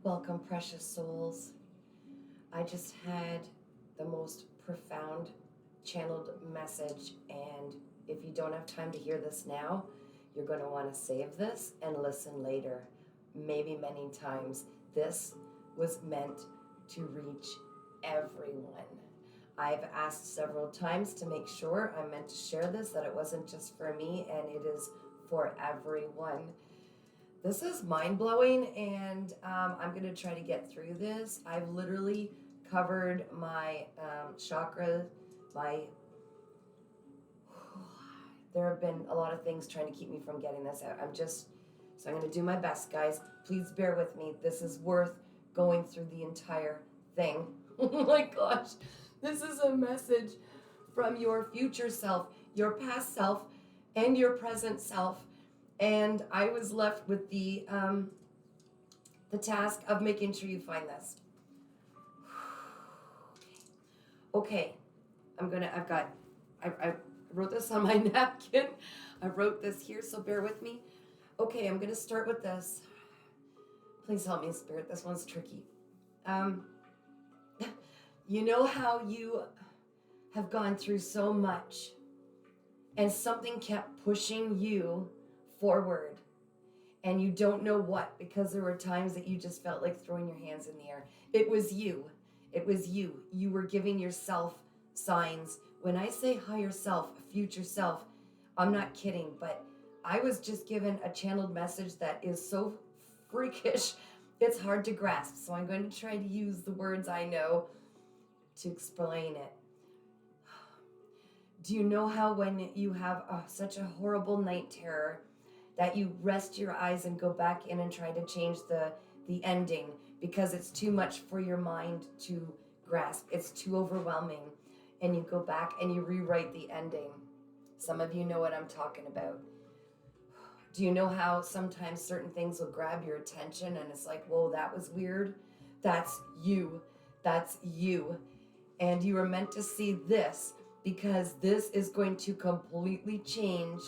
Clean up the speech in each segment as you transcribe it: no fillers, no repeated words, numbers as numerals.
Welcome, precious souls. I just had the most profound channeled message, and if you don't have time to hear this now, you're going to want to save this and listen later, maybe many times. This was meant to reach everyone. I've asked several times to make sure I meant to share this, that it wasn't just for me, and it is for everyone. This is mind blowing, and I'm going to try to get through this. I've literally covered my chakra, my. There have been a lot of things trying to keep me from getting this out. So I'm going to do my best, guys. Please bear with me. This is worth going through the entire thing. Oh my gosh. This is a message from your future self, your past self, and your present self. And I was left with the task of making sure you find this. Okay, I wrote this on my napkin. I wrote this here, so bear with me. Okay, I'm gonna start with this. Please help me, Spirit. This one's tricky. You know how you have gone through so much, and something kept pushing you forward, and you don't know what, because there were times that you just felt like throwing your hands in the air. It was you. You were giving yourself signs. When I say higher self, future self, I'm not kidding, but I was just given a channeled message that is so freakish, it's hard to grasp. So I'm going to try to use the words I know to explain it. Do you know how when you have such a horrible night terror that you rest your eyes and go back in and try to change the ending because it's too much for your mind to grasp? It's too overwhelming. And you go back and you rewrite the ending. Some of you know what I'm talking about. Do you know how sometimes certain things will grab your attention and it's like, whoa, that was weird? That's you. That's you. And you were meant to see this, because this is going to completely change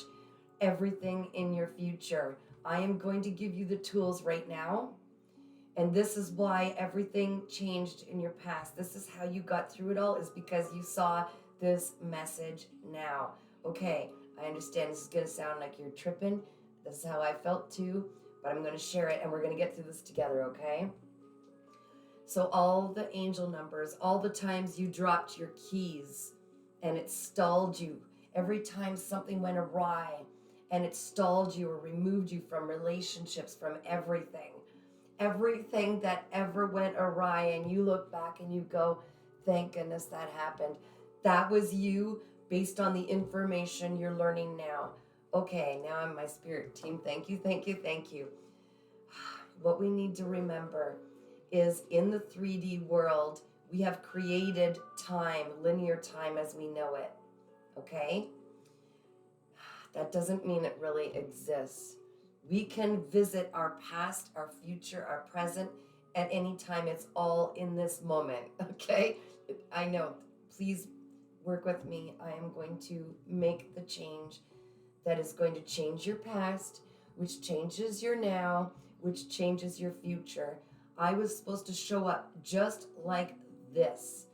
everything in your future. I am going to give you the tools right now. And this is why everything changed in your past. This is how you got through it all, is because you saw this message now. Okay, I understand this is going to sound like you're tripping. This is how I felt too, but I'm going to share it and we're going to get through this together, okay? So all the angel numbers, all the times you dropped your keys and it stalled you, every time something went awry and it stalled you or removed you from relationships, from everything that ever went awry, and you look back and you go, thank goodness that happened. That was you, based on the information you're learning now. Okay, now I'm my spirit team. Thank you, thank you, thank you. What we need to remember is, in the 3D world, we have created time, linear time as we know it, okay? That doesn't mean it really exists. We can visit our past, our future, our present at any time. It's all in this moment, okay? I know. Please work with me. I am going to make the change that is going to change your past, which changes your now, which changes your future. I was supposed to show up just like this.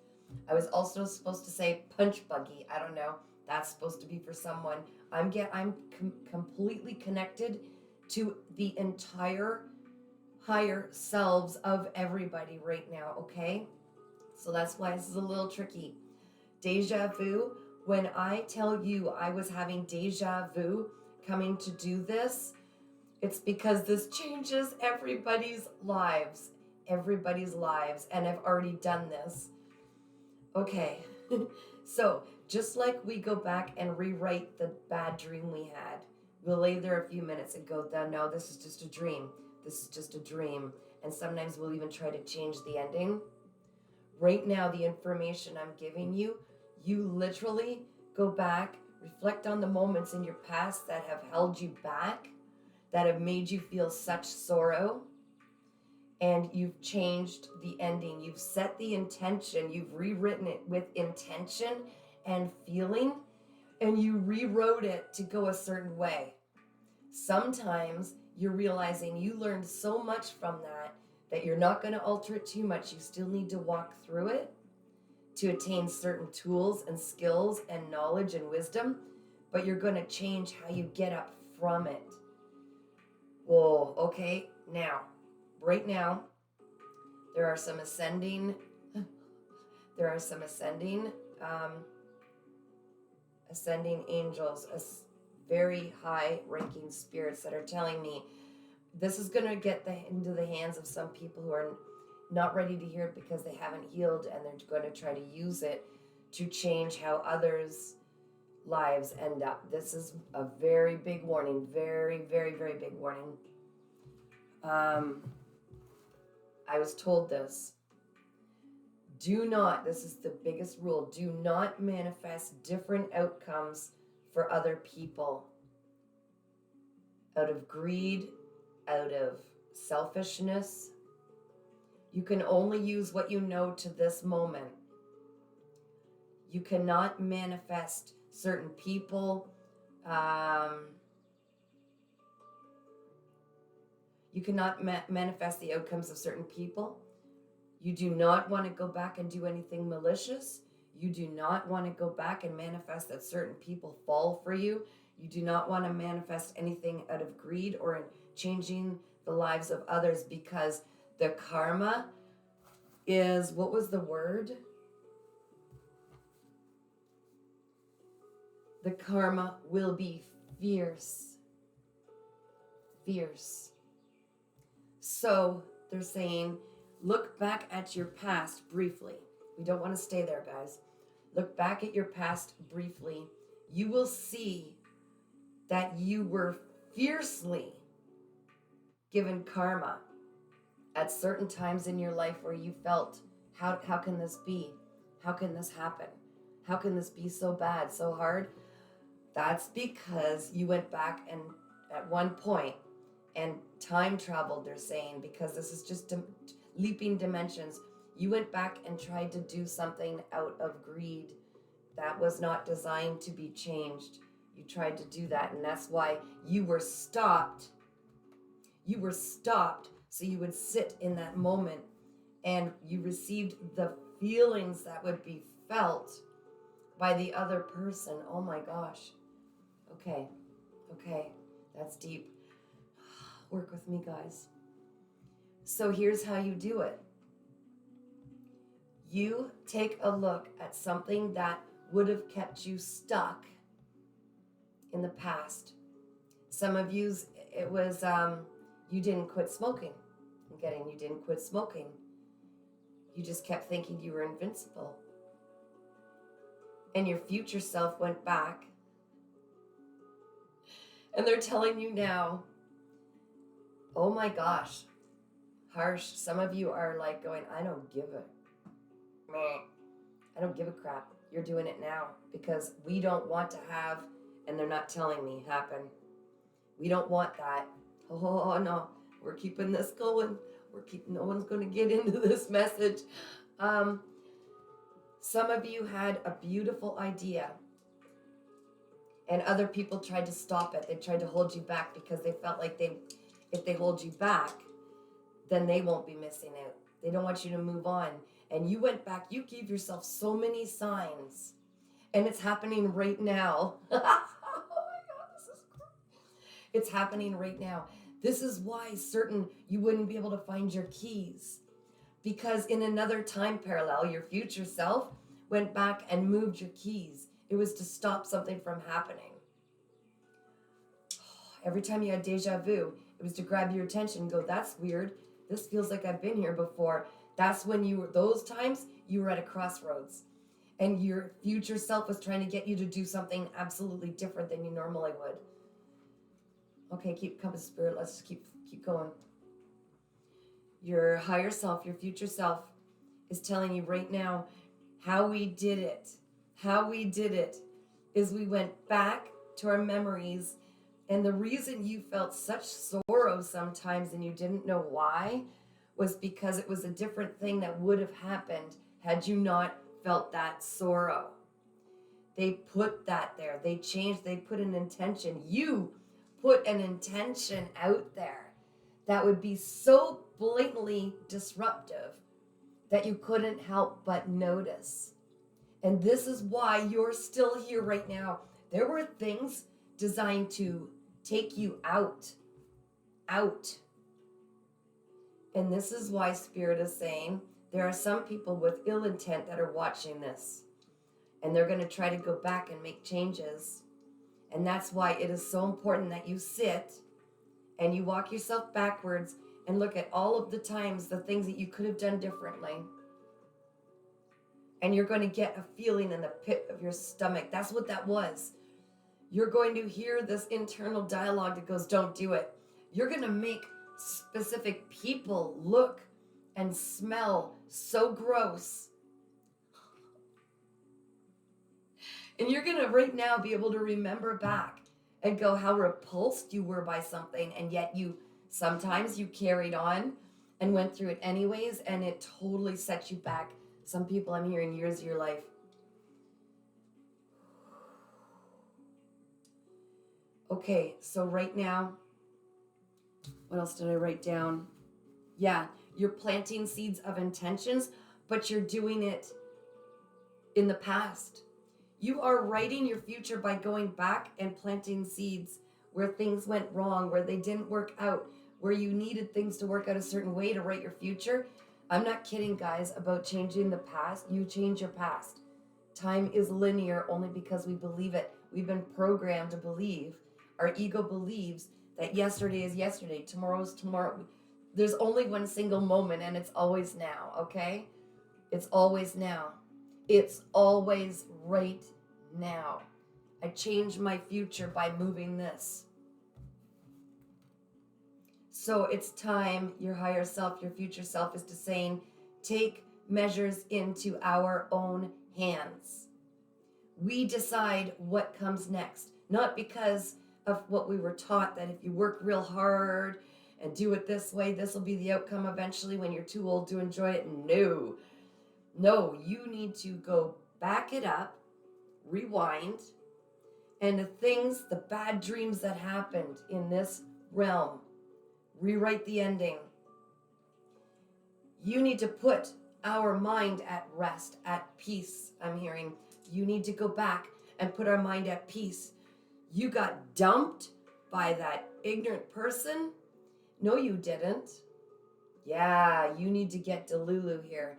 I was also supposed to say punch buggy. I don't know. That's supposed to be for someone. I'm completely connected to the entire higher selves of everybody right now, okay? So that's why this is a little tricky. Deja vu, when I tell you I was having deja vu coming to do this, it's because this changes everybody's lives, and I've already done this. Okay, so just like we go back and rewrite the bad dream we had, we'll lay there a few minutes and go, no, this is just a dream. This is just a dream. And sometimes we'll even try to change the ending. Right now, the information I'm giving you, you literally go back, reflect on the moments in your past that have held you back, that have made you feel such sorrow, and you've changed the ending. You've set the intention. You've rewritten it with intention and feeling, and you rewrote it to go a certain way. Sometimes you're realizing you learned so much from that that you're not going to alter it too much. You still need to walk through it to attain certain tools and skills and knowledge and wisdom, but you're going to change how you get up from it. Whoa, okay, now, right now, there are some ascending angels, very high ranking spirits that are telling me this is going to get into the hands of some people who are not ready to hear it because they haven't healed, and they're going to try to use it to change how others' lives end up. This is a very big warning, very, very, very big warning. I was told this. This is the biggest rule, do not manifest different outcomes for other people out of greed, out of selfishness. You can only use what you know to this moment. You cannot manifest certain people. You cannot manifest the outcomes of certain people. You do not want to go back and do anything malicious. You do not want to go back and manifest that certain people fall for you. You do not want to manifest anything out of greed or in changing the lives of others, because the karma is, what was the word? The karma will be fierce. Fierce. So they're saying, look back at your past briefly. We don't want to stay there, guys. Look back at your past briefly. You will see that you were fiercely given karma at certain times in your life where you felt, how can this be? How can this happen? How can this be so bad, so hard? That's because you went back and at one point and time traveled, they're saying, because this is just leaping dimensions. You went back and tried to do something out of greed that was not designed to be changed. You tried to do that, and that's why you were stopped. You were stopped so you would sit in that moment, and you received the feelings that would be felt by the other person. Oh my gosh. Okay, that's deep. Work with me, guys. So here's how you do it. You take a look at something that would have kept you stuck in the past. Some of you, it was you didn't quit smoking. You didn't quit smoking. You just kept thinking you were invincible. And your future self went back. And they're telling you now, oh my gosh, harsh. Some of you are like going, I don't give a crap. You're doing it now because we don't want to have, and they're not telling me, happen. We don't want that. Oh no, we're keeping this going. No one's going to get into this message. Some of you had a beautiful idea, and other people tried to stop it. They tried to hold you back because they felt like if they hold you back, then they won't be missing out. They don't want you to move on. And you went back, you gave yourself so many signs, and it's happening right now. Oh my God, this is cool. It's happening right now. This is why you wouldn't be able to find your keys, because in another time parallel, your future self went back and moved your keys. It was to stop something from happening. Every time you had deja vu, it was to grab your attention and go, that's weird. This feels like I've been here before. That's when those times you were at a crossroads, and your future self was trying to get you to do something absolutely different than you normally would. Okay, keep coming, Spirit. Let's just keep going. Your higher self, your future self, is telling you right now how we did it. How we did it is we went back to our memories, and the reason you felt such sorrow sometimes and you didn't know why was because it was a different thing that would have happened had you not felt that sorrow. They put that there. They put an intention. You put an intention out there that would be so blatantly disruptive that you couldn't help but notice. And this is why you're still here right now. There were things designed to take you out. And this is why Spirit is saying there are some people with ill intent that are watching this. And they're going to try to go back and make changes. And that's why it is so important that you sit and you walk yourself backwards and look at all of the times, the things that you could have done differently. And you're going to get a feeling in the pit of your stomach. That's what that was. You're going to hear this internal dialogue that goes, don't do it. You're going to make specific people look and smell so gross. And you're going to right now be able to remember back and go how repulsed you were by something. And yet sometimes you carried on and went through it anyways. And it totally set you back. Some people I'm hearing years of your life. Okay, so right now, what else did I write down? Yeah, you're planting seeds of intentions, but you're doing it in the past. You are writing your future by going back and planting seeds where things went wrong, where they didn't work out, where you needed things to work out a certain way to write your future. I'm not kidding, guys, about changing the past. You change your past. Time is linear only because we believe it. We've been programmed to believe. Our ego believes that yesterday is yesterday, tomorrow is tomorrow. There's only one single moment, and it's always now, okay? It's always now. It's always right now. I change my future by moving this. So it's time, your higher self, your future self is to saying, take measures into our own hands. We decide what comes next, not because of what we were taught, that if you work real hard and do it this way, this will be the outcome eventually when you're too old to enjoy it. No, you need to go back it up, rewind, and the bad dreams that happened in this realm, rewrite the ending. You need to put our mind at rest, at peace. I'm hearing you need to go back and put our mind at peace. You got dumped by that ignorant person? No, you didn't. Yeah, you need to get Delulu here.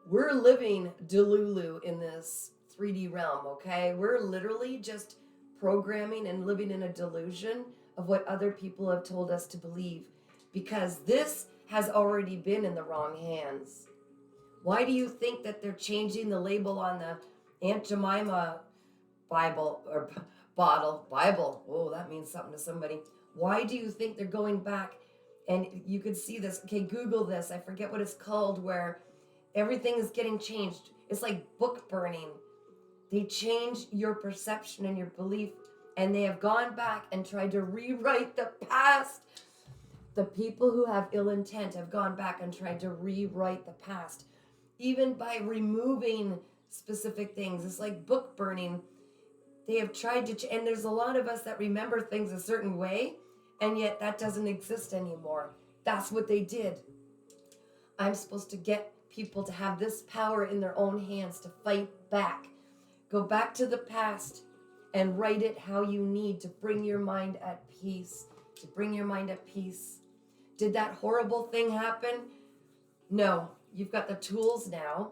We're living Delulu in this 3D realm, okay? We're literally just programming and living in a delusion of what other people have told us to believe, because this has already been in the wrong hands. Why do you think that they're changing the label on the Aunt Jemima Bible or Bible? Oh, that means something to somebody. Why do you think they're going back? And you could see this. Okay, Google this. I forget what it's called, where everything is getting changed. It's like book burning. They change your perception and your belief, and they have gone back and tried to rewrite the past. The people who have ill intent have gone back and tried to rewrite the past, even by removing specific things. It's like book burning. They have tried to, and there's a lot of us that remember things a certain way, and yet that doesn't exist anymore. That's what they did. I'm supposed to get people to have this power in their own hands to fight back. Go back to the past and write it how you need to bring your mind at peace. To bring your mind at peace. Did that horrible thing happen? No. You've got the tools now.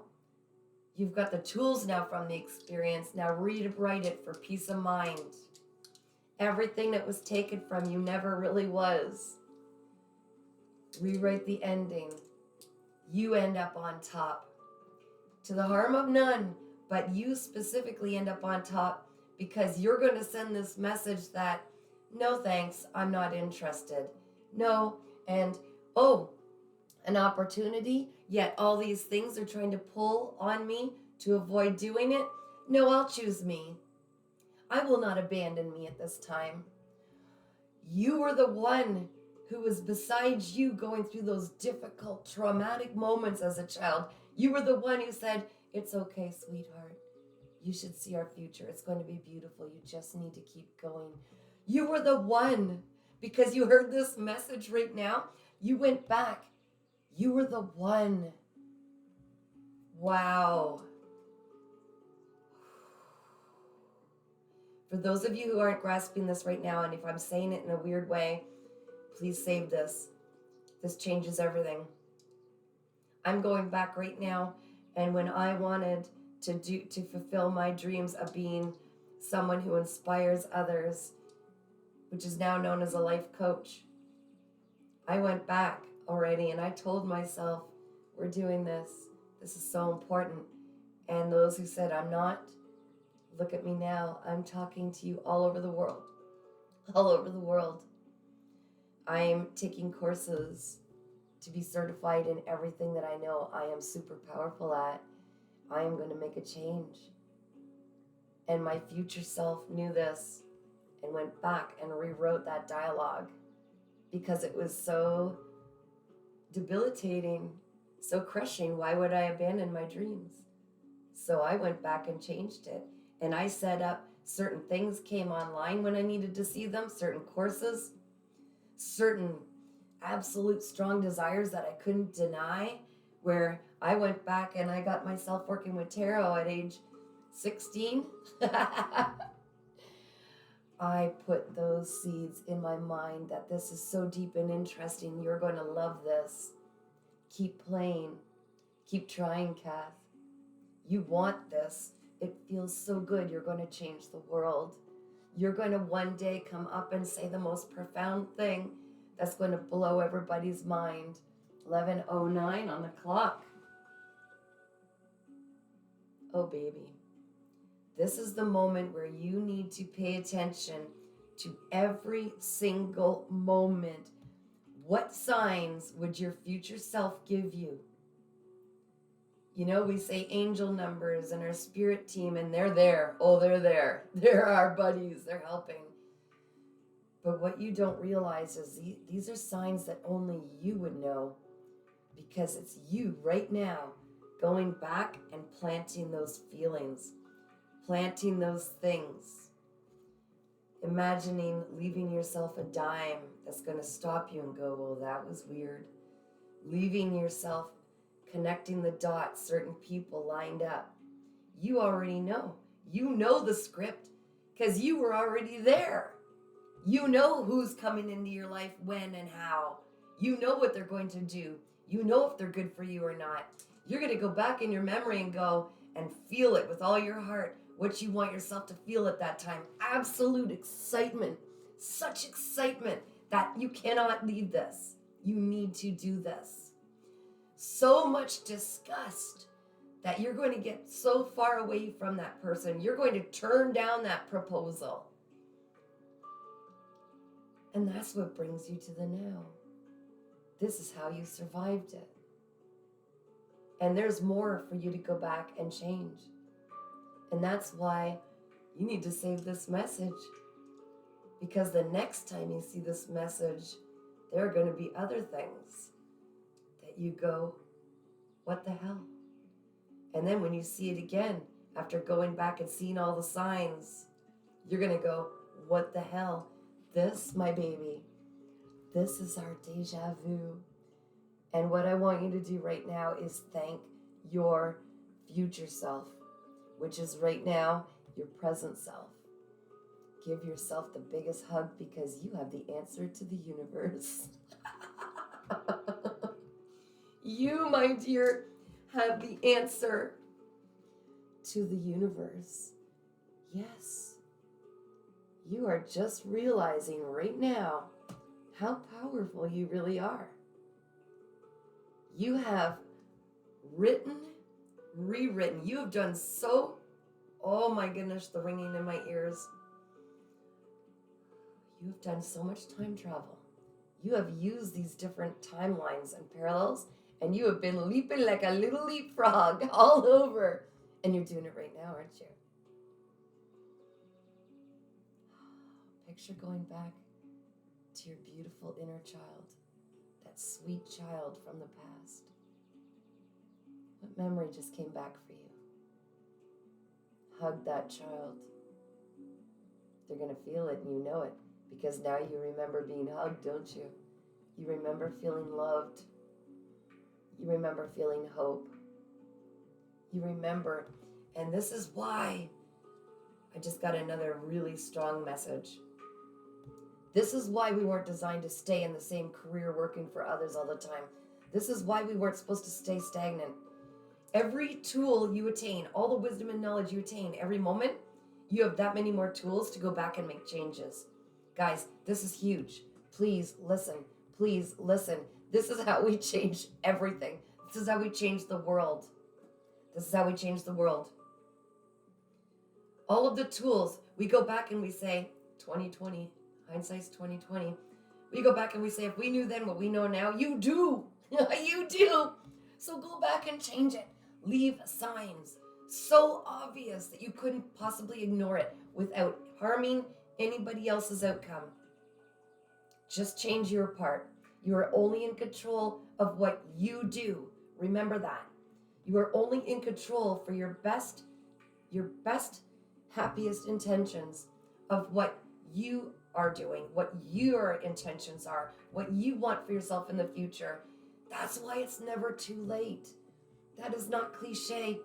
You've got the tools now from the experience. Now rewrite it for peace of mind. Everything that was taken from you never really was. Rewrite the ending. You end up on top. To the harm of none, but you specifically end up on top because you're going to send this message that, no thanks, I'm not interested. No, and an opportunity, yet all these things are trying to pull on me to avoid doing it. No, I'll choose me. I will not abandon me at this time. You were the one who was beside you going through those difficult, traumatic moments as a child. You were the one who said, it's okay, sweetheart. You should see our future. It's going to be beautiful. You just need to keep going. You were the one, because you heard this message right now. You went back You were the one. Wow. For those of you who aren't grasping this right now, and if I'm saying it in a weird way, please save this. This changes everything. I'm going back right now, and when I wanted to fulfill my dreams of being someone who inspires others, which is now known as a life coach, I went back already and I told myself, we're doing this. This is so important. And those who said I'm not, look at me now. I'm talking to you all over the world. All over the world. I'm taking courses to be certified in everything that I know I am super powerful at. I am going to make a change. And my future self knew this and went back and rewrote that dialogue because it was so debilitating, so crushing. Why would I abandon my dreams? So I went back and changed it. And I set up certain things, came online when I needed to see them, certain courses, certain absolute strong desires that I couldn't deny, where I went back and I got myself working with tarot at age 16. I put those seeds in my mind that this is so deep and interesting. You're going to love this. Keep playing. Keep trying, Kath. You want this. It feels so good. You're going to change the world. You're going to one day come up and say the most profound thing that's going to blow everybody's mind. 11:09 on the clock. Oh, baby. This is the moment where you need to pay attention to every single moment. What signs would your future self give you? You know, we say angel numbers and our spirit team, and they're there. Oh, they're there. They're our buddies. They're helping. But what you don't realize is these are signs that only you would know, because it's you right now going back and planting those feelings, planting those things, imagining leaving yourself a dime that's going to stop you and go, well, that was weird. Leaving yourself, connecting the dots, certain people lined up. You already know. You know the script because you were already there. You know who's coming into your life, when and how. You know what they're going to do. You know if they're good for you or not. You're going to go back in your memory and go and feel it with all your heart, what you want yourself to feel at that time. Absolute excitement. Such excitement that you cannot leave this. You need to do this. So much disgust that you're going to get so far away from that person. You're going to turn down that proposal. And that's what brings you to the now. This is how you survived it. And there's more for you to go back and change. And that's why you need to save this message. Because the next time you see this message, there are going to be other things that you go, what the hell? And then when you see it again, after going back and seeing all the signs, you're going to go, what the hell? This, my baby, this is our deja vu. And what I want you to do right now is thank your future self, which is right now your present self. Give yourself the biggest hug because you have the answer to the universe. You, my dear, have the answer to the universe. Yes. You are just realizing right now how powerful you really are. You have written, rewritten. You have done so, oh my goodness, the ringing in my ears. You have done so much time travel. You have used these different timelines and parallels, and you have been leaping like a little leapfrog all over. And you're doing it right now, aren't you? Picture going back to your beautiful inner child, that sweet child from the past. What memory just came back for you? Hug that child. They're going to feel it and you know it, because now you remember being hugged, don't you? You remember feeling loved. You remember feeling hope. You remember, and this is why I just got another really strong message. This is why we weren't designed to stay in the same career working for others all the time. This is why we weren't supposed to stay stagnant. Every tool you attain, all the wisdom and knowledge you attain, every moment, you have that many more tools to go back and make changes. Guys, this is huge. Please listen. Please listen. This is how we change everything. This is how we change the world. This is how we change the world. All of the tools, we go back and we say, 2020, hindsight's 2020. We go back and we say, if we knew then what we know now, you do. You do. So go back and change it. Leave signs so obvious that you couldn't possibly ignore it without harming anybody else's outcome. Just change your part. You are only in control of what you do. Remember that. You are only in control for your best, happiest intentions of what you are doing, what your intentions are, what you want for yourself in the future. That's why it's never too late. That is not cliche.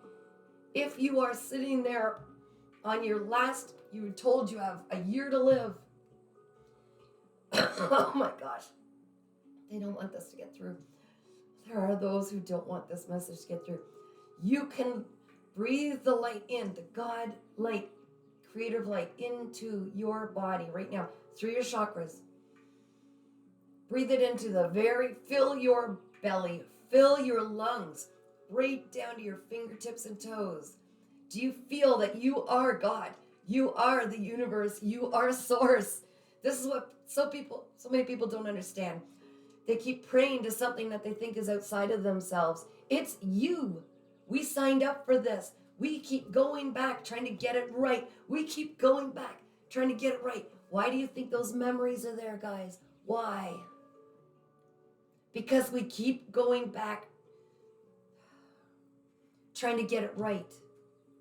If you are sitting there on your last, you were told you have a year to live. Oh my gosh. They don't want this to get through. There are those who don't want this message to get through. You can breathe the light in, the God light, creative light into your body right now through your chakras. Breathe it into fill your belly, fill your lungs, right down to your fingertips and toes. Do you feel that you are God? You are the universe. You are source. This is what so many people don't understand. They keep praying to something that they think is outside of themselves. It's you. We signed up for this. We keep going back, trying to get it right. We keep going back, trying to get it right. Why do you think those memories are there, guys? Why? Because we keep going back, trying to get it right.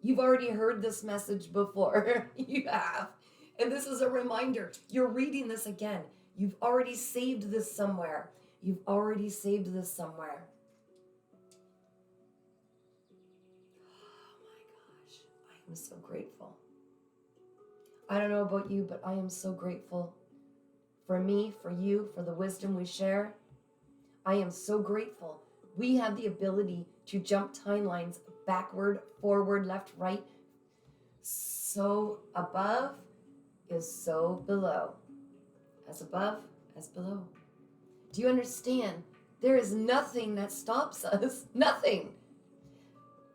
You've already heard this message before. You have. And this is a reminder. You're reading this again. You've already saved this somewhere. You've already saved this somewhere. Oh my gosh. I am so grateful. I don't know about you, but I am so grateful for me, for you, for the wisdom we share. I am so grateful. We have the ability to jump timelines backward, forward, left, right. So above is so below. As above, as below. Do you understand? There is nothing that stops us. Nothing.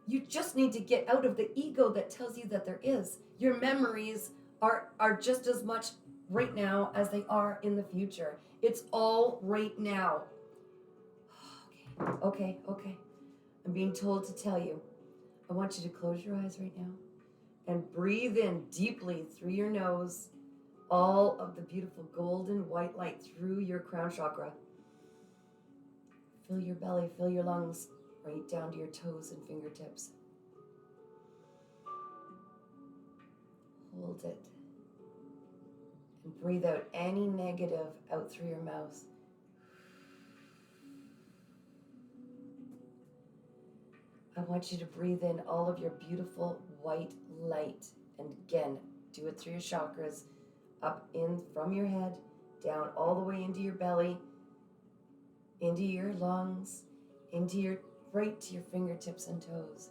You just need to get out of the ego that tells you that there is. Your memories are just as much right now as they are in the future. It's all right now. Okay. I'm being told to tell you. I want you to close your eyes right now and breathe in deeply through your nose all of the beautiful golden white light through your crown chakra. Fill your belly, fill your lungs, right down to your toes and fingertips. Hold it. And breathe out any negative out through your mouth. I want you to breathe in all of your beautiful white light. And again, do it through your chakras, up in from your head, down all the way into your belly, into your lungs, right to your fingertips and toes.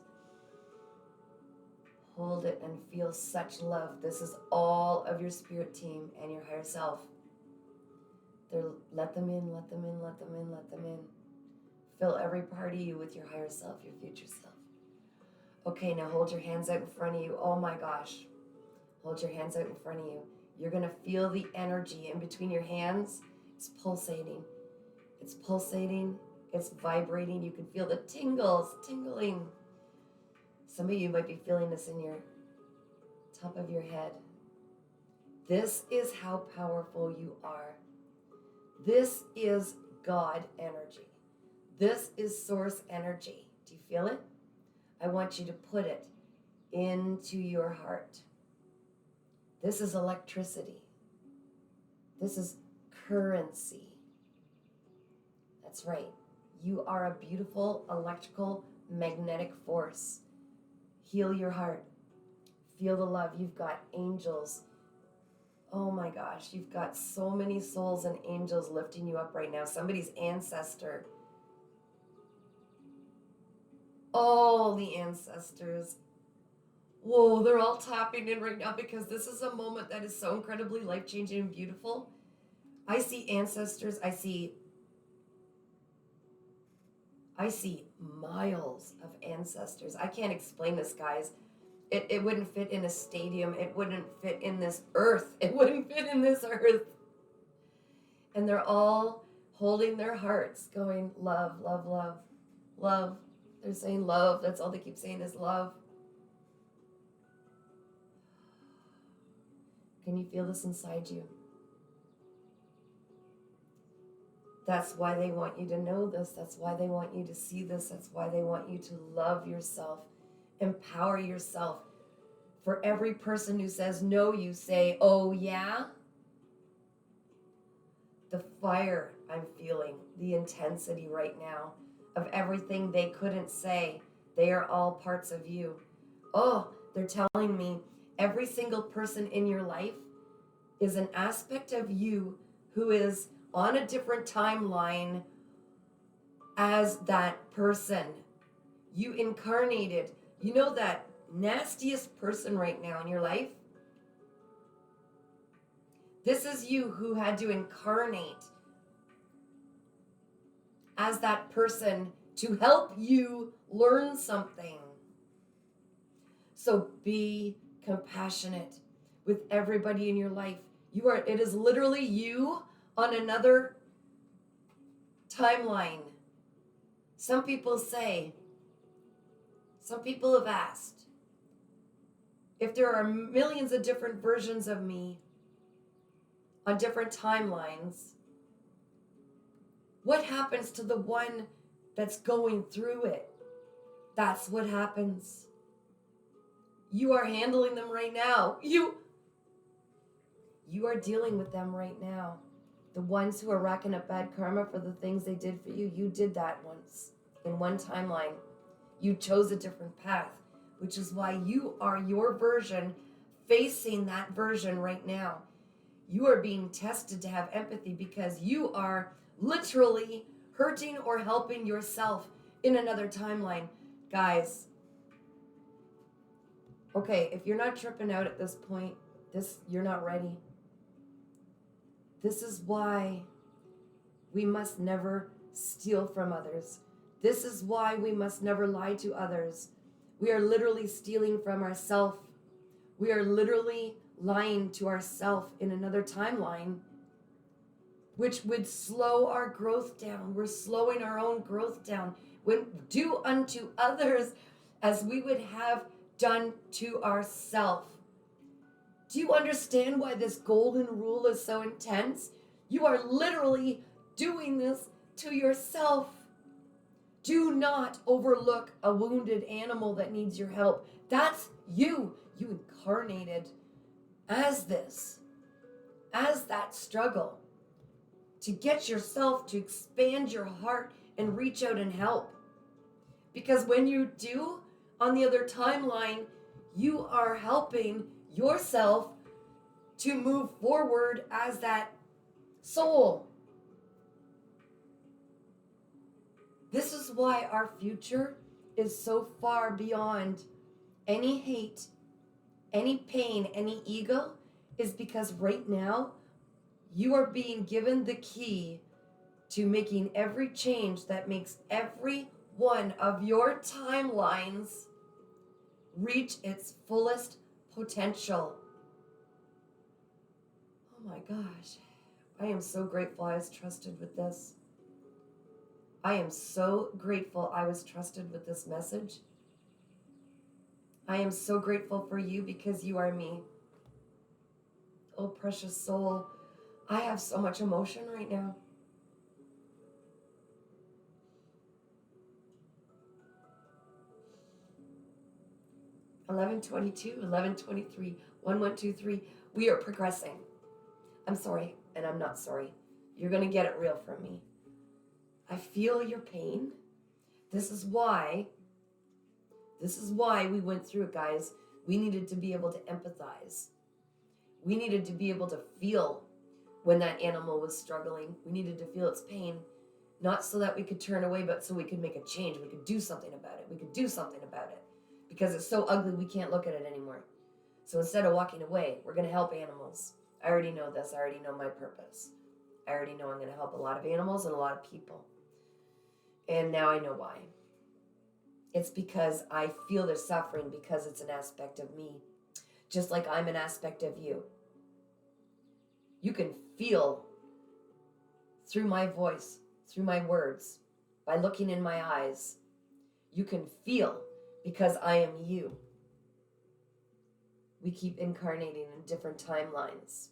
Hold it and feel such love. This is all of your spirit team and your higher self. Let them in, let them in, let them in, let them in. Fill every part of you with your higher self, your future self. Okay, now hold your hands out in front of you. Oh my gosh. Hold your hands out in front of you. You're going to feel the energy in between your hands. It's pulsating. It's pulsating. It's vibrating. You can feel the tingling. Some of you might be feeling this in your top of your head. This is how powerful you are. This is God energy. This is source energy. Do you feel it? I want you to put it into your heart. This is electricity. This is currency. That's right. You are a beautiful electrical magnetic force. Heal your heart. Feel the love. You've got angels. Oh my gosh, you've got so many souls and angels lifting you up right now. Somebody's ancestor. All the ancestors. Whoa, they're all tapping in right now because this is a moment that is so incredibly life-changing and beautiful. I see ancestors. I see miles of ancestors. I can't explain this, guys. It wouldn't fit in a stadium. It wouldn't fit in this earth. It wouldn't fit in this earth. And they're all holding their hearts, going, love, love, love, love. They're saying love. That's all they keep saying is love. Can you feel this inside you? That's why they want you to know this. That's why they want you to see this. That's why they want you to love yourself. Empower yourself. For every person who says no, you say, oh yeah? The fire I'm feeling, the intensity right now of everything they couldn't say. They are all parts of you. Oh, they're telling me every single person in your life is an aspect of you who is on a different timeline as that person. You incarnated. You know that nastiest person right now in your life? This is you who had to incarnate as that person to help you learn something. So be compassionate with everybody in your life. It is literally you on another timeline. Some people have asked, if there are millions of different versions of me on different timelines, what happens to the one that's going through it? That's what happens. You are handling them right now. You are dealing with them right now. The ones who are racking up bad karma for the things they did for you, you did that once in one timeline. You chose a different path, which is why you are your version facing that version right now. You are being tested to have empathy because you are literally hurting or helping yourself in another timeline. Guys, okay, if you're not tripping out at this point, you're not ready. This is why we must never steal from others. This is why we must never lie to others. We are literally stealing from ourselves. We are literally lying to ourselves in another timeline, which would slow our growth down. We're slowing our own growth down. When do unto others as we would have done to ourselves. Do you understand why this golden rule is so intense? You are literally doing this to yourself. Do not overlook a wounded animal that needs your help. That's you. You incarnated as this, as that struggle to get yourself to expand your heart and reach out and help. Because when you do, on the other timeline, you are helping yourself to move forward as that soul. This is why our future is so far beyond any hate, any pain, any ego, is because right now you are being given the key to making every change that makes every one of your timelines reach its fullest potential. Oh my gosh, I am so grateful I was trusted with this. I am so grateful I was trusted with this message. I am so grateful for you because you are me. Oh, precious soul, I have so much emotion right now. (11:22, 11:23, 1123). We are progressing. I'm sorry, and I'm not sorry. You're going to get it real from me. I feel your pain. This is why we went through it, guys. We needed to be able to empathize. We needed to be able to feel when that animal was struggling. We needed to feel its pain, not so that we could turn away, but so we could make a change. We could do something about it. We could do something about it because it's so ugly we can't look at it anymore. So instead of walking away, we're going to help animals. I already know this. I already know my purpose. I already know I'm going to help a lot of animals and a lot of people. And now I know why. It's because I feel their suffering because it's an aspect of me, just like I'm an aspect of you. You can feel through my voice, through my words, by looking in my eyes. You can feel because I am you. We keep incarnating in different timelines.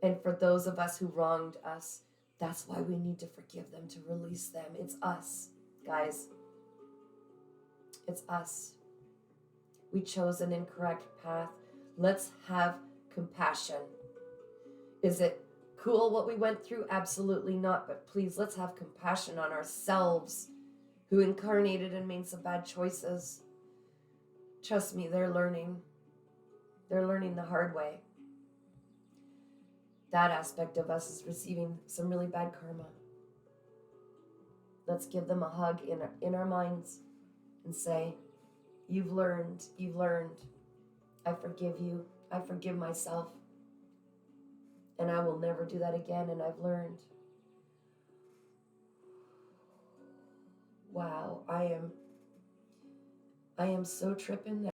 And for those of us who wronged us, that's why we need to forgive them, to release them. It's us, guys. It's us. We chose an incorrect path. Let's have compassion. Is it cool what we went through? Absolutely not. But please, let's have compassion on ourselves who incarnated and made some bad choices. Trust me, they're learning. They're learning the hard way. That aspect of us is receiving some really bad karma. Let's give them a hug in our minds and say, you've learned. I forgive you. I forgive myself. And I will never do that again, and I've learned. Wow, I am so tripping.